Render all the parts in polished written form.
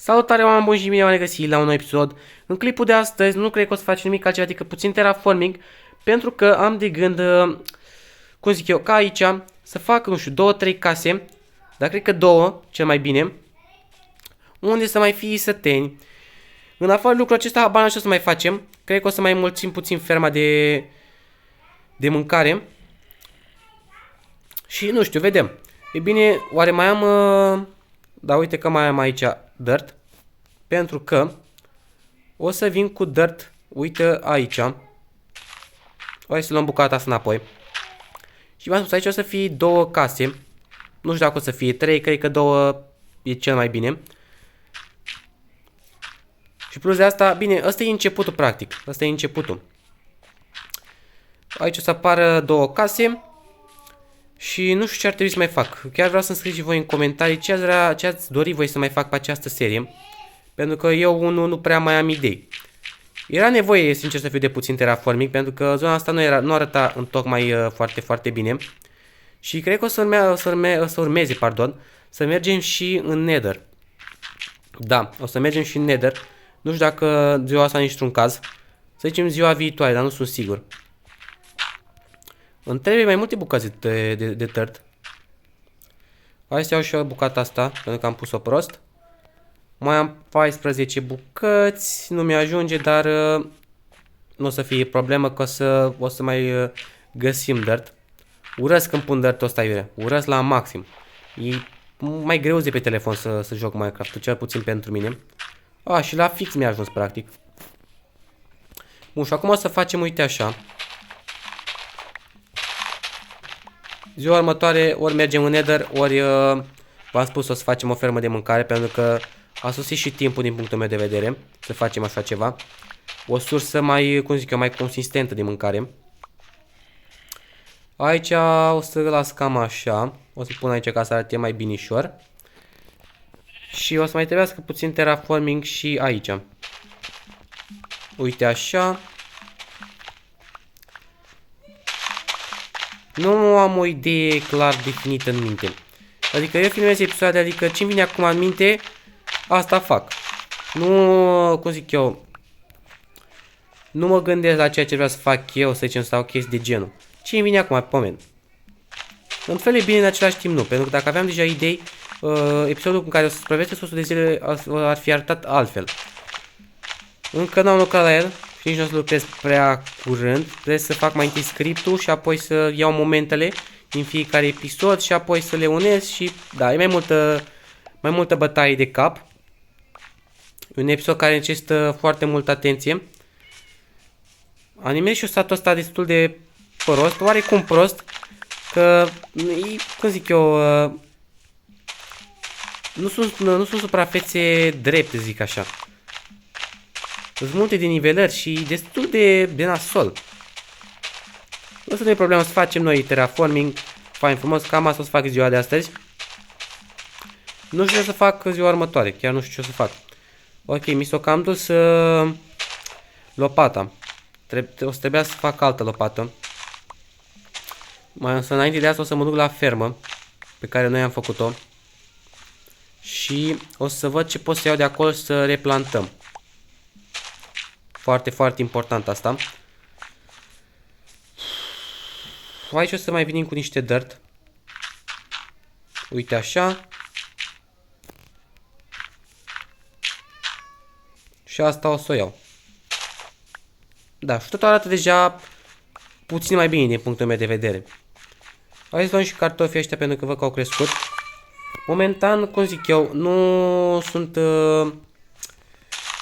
Salutare oameni buni și bine v-am regăsit la un nou episod. În clipul de astăzi nu cred că o să facem nimic altceva decât puțin terraforming, pentru că am de gând, cum zic eu, ca aici să fac, nu știu, 2-3 case, dar cred că 2, cel mai bine, unde să mai fie săteni. În afară de lucrul acesta, habar n-am ce o să mai facem. Cred că o să mai mulțim puțin ferma de mâncare. Și nu știu, vedem. E bine, oare mai am... Da, uite că mai am aici dirt. Pentru că o să vin cu dirt, uite aici. Hai să luăm bucata asta înapoi. Și v-am spus, aici o să fie 2 case. Nu știu dacă o să fie 3, cred că 2 e cel mai bine. Și plus de asta, bine, ăsta e începutul practic. Ăsta e începutul. Aici o să apară 2 case. Și nu știu ce ar trebui să mai fac. Chiar vreau să-mi scrieți și voi în comentarii ce ați dori voi să mai fac pe această serie. Pentru că eu nu prea mai am idei. Era nevoie, sincer să fiu, de puțin terraforming, pentru că zona asta nu arăta întocmai foarte, foarte bine. Și cred că o să urmeze, să mergem și în Nether. Da, o să mergem și în Nether. Nu știu dacă ziua asta nici într-un caz. Să zicem ziua viitoare, dar nu sunt sigur. Îmi trebuie mai multe bucăți de dirt. Hai să iau și eu bucata asta, pentru că am pus-o prost. Mai am 14 bucăți, nu mi-ajunge, dar nu o să fie problemă, că o să mai găsim dirt. Urăsc când pun dirt-ul ăsta, iure. Urăsc la maxim. E mai greu de pe telefon să joc Minecraft, cel puțin pentru mine. Și la fix mi-a ajuns, practic. Bun, și acum o să facem, uite așa. Ziua următoare ori mergem în Nether, ori v-am spus o să facem o fermă de mâncare, pentru că a sosit și timpul din punctul meu de vedere să facem așa ceva. O sursă mai, cum zic eu, mai consistentă de mâncare. Aici o să las cam așa. O să pun aici ca să arate mai binișor. Și o să mai trebuiască puțin terraforming și aici. Uite așa. Nu am o idee clar definită în minte. Adică eu filmez episoade, adică ce-mi vine acum în minte, asta fac. Nu, cum zic eu, nu mă gândesc la ceea ce vreau să fac eu, să zicem, sau chestii de genul. Ce-mi vine acum pe moment. În fel e bine, în același timp nu, pentru că dacă aveam deja idei, episodul în care o să supraviețuiesc 100 de zile ar fi arătat altfel. Încă n-am lucrat la el. Și nici nu o să lucrez prea curând. Trebuie să fac mai întâi scriptul și apoi să iau momentele din fiecare episod și apoi să le unez și da, e mai multă bătaie de cap. Un episod care necesită foarte multă atenție. Animez și eu statul ăsta destul de prost, oarecum prost, că, cum zic eu, nu sunt suprafețe drepte, zic așa. Sunt multe de nivelări și destul de nasol. Nu să nu e problemă să facem noi terraforming. Fain frumos, cam asta o să fac ziua de astăzi. Nu știu ce o să fac ziua următoare, chiar nu știu ce o să fac. Ok, mi s-o cam dus lopata. O să trebuia să fac altă lopată. Mai însă înainte de asta o să mă duc la fermă, pe care noi am făcut-o. Și o să văd ce pot să iau de acolo să replantăm. Foarte, foarte important asta. Aici o să mai venim cu niște dirt. Uite așa. Și asta o să o iau. Da, și tot arată deja puțin mai bine din punctul meu de vedere. Hai să luăm și cartofii ăștia pentru că văd că au crescut. Momentan, cum zic eu, nu sunt...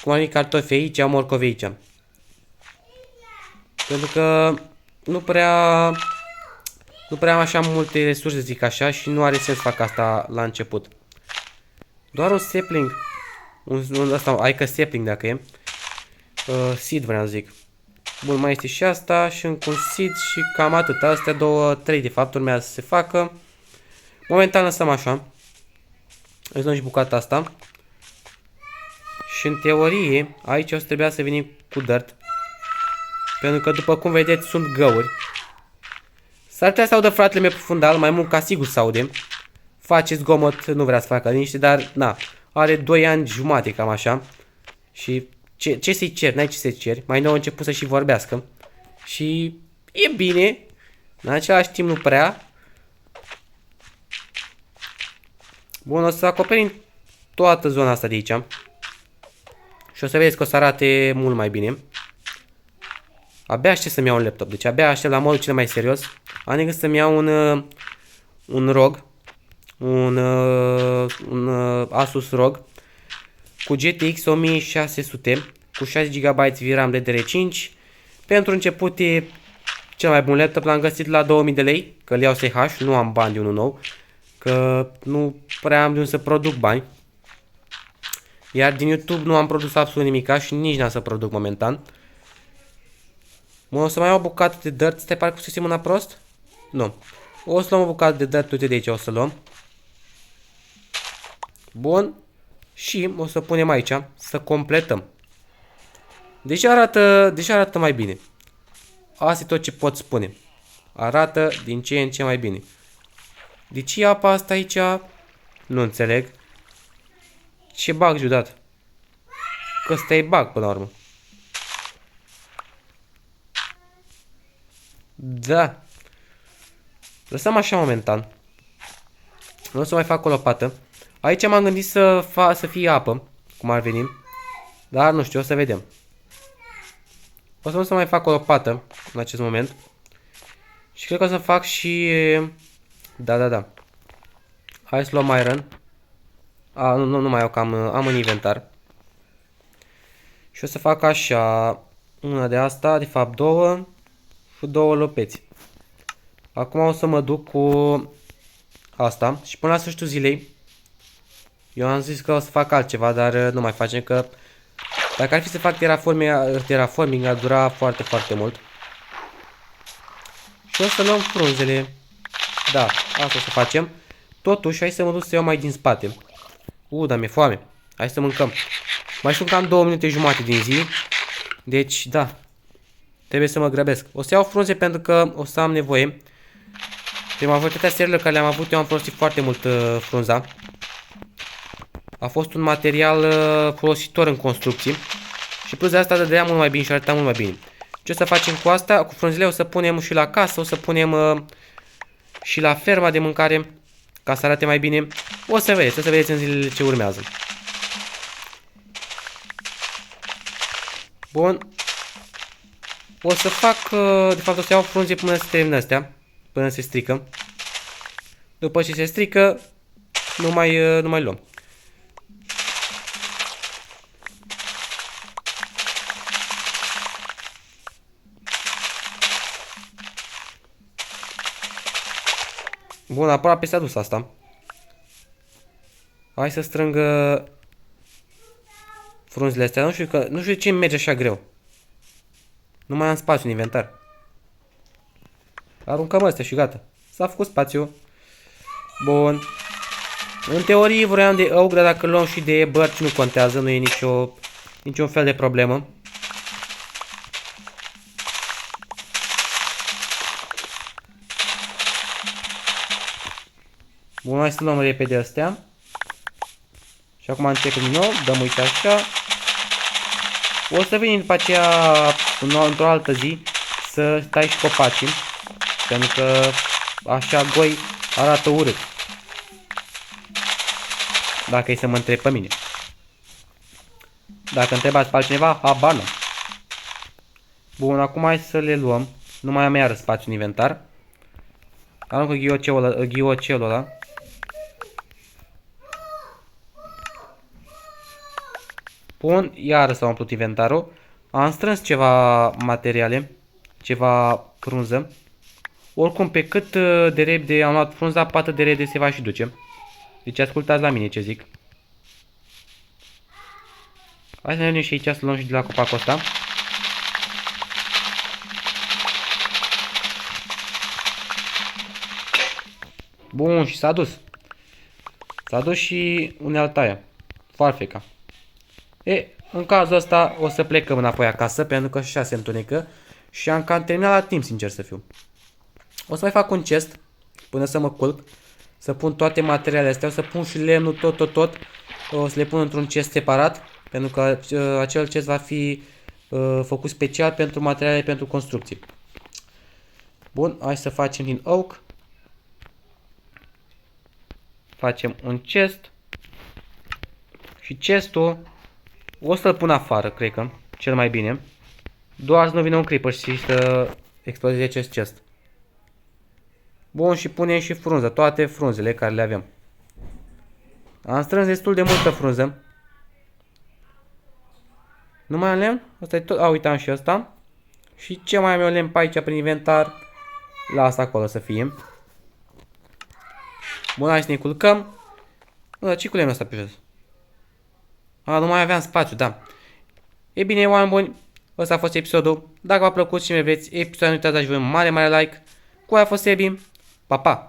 cum ar fi cartofi aici, am morcovi aici. Pentru că nu prea am așa multe resurse, zic așa, și nu are sens să fac asta la început. Doar un sapling. Adică sapling dacă e. Seed vreau să zic. Bun, mai este și asta și încă un seed și cam atât. Astea 2-3 de fapt urmează să se facă. Momentan lăsăm așa. Îți dăm și bucata asta. Și în teorie, aici o să trebuia să venim cu dirt. Pentru că după cum vedeți sunt găuri. S-ar putea să audă fratele meu pe fundal, mai mult ca sigur să aude. Face zgomot, nu vrea să facă liniște, dar na. are 2 ani jumate, cam așa. Și ce să-i cer? N-ai ce să-i ceri. Mai nou a început să și vorbească. Și e bine. În același timp nu prea. Bun, o să acoperim toată zona asta de aici. Și o să vedeți că o să arate mult mai bine. Abia aștept să-mi iau un laptop. Deci abia aștept la modul cel mai serios. Am de gând să-mi iau un ROG. Un Asus ROG. Cu GTX 1600. Cu 6 GB VRAM DDR5. Pentru început e cel mai bun laptop. L-am găsit la 2000 de lei. Că îl iau SH. Nu am bani de unul nou. Că nu prea am de unde să produc bani. Iar din YouTube nu am produs absolut nimica și nici n-am să produc momentan. O să mai iau o bucată de dirt. Stai, parcă să mâna prost? Nu. O să luăm o bucată de dirt. Uite de aici o să luăm. Bun. Și o să punem aici. Să completăm. Deja arată mai bine. Asta e tot ce pot spune. Arată din ce în ce mai bine. De ce e apa asta aici? Nu înțeleg. Ce bug ciudat. Că ăsta e bug până la urmă. Da. Lăsăm așa momentan. Nu o să mai fac o lopată. Aici m-am gândit să fie apă. Cum ar veni. Dar nu știu, o să vedem. O să mai fac o lopată în acest moment. Și cred că o să fac și... Da. Hai să luăm iron. Nu mai au, că am în inventar. Și o să fac așa. Una de asta, de fapt două. Și două lopeți. Acum o să mă duc cu asta. Și până la sfârșitul zilei. Eu am zis că o să fac altceva, dar nu mai facem, că dacă ar fi să fac terraforming ar dura foarte, foarte mult. Și o să luăm frunzele. Da, asta o să facem. Totuși, hai să mă duc să iau mai din spate. Dar mi-e foame. Hai să mâncăm. Mai sunt cam 2 minute jumate din zi. Deci, da. Trebuie să mă grăbesc. O să iau frunze pentru că o să am nevoie. De majoritatea seriilor care le-am avut, eu am folosit foarte mult frunza. A fost un material folositor în construcții. Și plus de asta dădea mult mai bine și arăta mult mai bine. Ce o să facem cu asta? Cu frunzele o să punem și la casă, o să punem și la ferma de mâncare, ca să arate mai bine. O să vedeți în zilele ce urmează. Bun. O să fac, de fapt o să iau frunze până se termină astea, până se strică. După ce se strică, nu mai luăm. Bun, aproape s-a dus asta. Hai să strângă frunzele astea. Nu știu de ce merge așa greu. Nu mai am spațiu în inventar. Aruncăm astea și gata. S-a făcut spațiu. Bun. În teorie vroiam de oak, dar dacă luăm și de bărci nu contează. Nu e niciun fel de problemă. Bun, hai să luăm repede astea. Și acum începem din nou. Dăm uite așa. O să venim după aceea într-o altă zi să stai și copacii. Pentru că așa goi arată urât. Dacă e să mă întreb pe mine. Dacă întrebați pe altcineva, habar nu. Bun, acum hai să le luăm. Nu mai am iară spațiu în inventar. Aruncă ghiocelul ăla. Bun, iară s-a umplut inventarul. Am strâns ceva materiale. Ceva frunză. Oricum, pe cât de repede am luat frunza, pe atât de repede se va și duce. Deci ascultați la mine ce zic. Hai să ne venim și aici să luăm și de la copacul ăsta. Bun, și s-a dus. S-a dus și unealta aia. Farfeca. În cazul ăsta o să plecăm înapoi acasă, pentru că așa se întunecă. Și am cam terminat la timp, sincer să fiu. O să mai fac un chest până să mă culc. Să pun toate materialele astea, o să pun și lemnul, tot. o să le pun într-un chest separat, pentru că acel chest va fi făcut special pentru materiale pentru construcții. Bun, hai să facem din oak. Facem un chest. Și chestul o să-l pun afară, cred că, cel mai bine. Doar să nu vină un creeper și să explodeze acest chest. Bun, și punem și frunză, toate frunzele care le avem. Am strâns destul de multă frunză. Nu mai am lemn? Asta e tot. A, uitam și asta. Și ce mai am eu lemn pe aici prin inventar? La asta acolo să fie. Bun, hai să ne culcăm. Dar ce cu lemnul ăsta pe jos? A, nu mai aveam spațiu, da. E bine, oameni buni, ăsta a fost episodul. Dacă v-a plăcut și mai vreți episodul, nu uitați să dați voi un mare, mare like. Cu aia a fost Sebi. Pa, pa!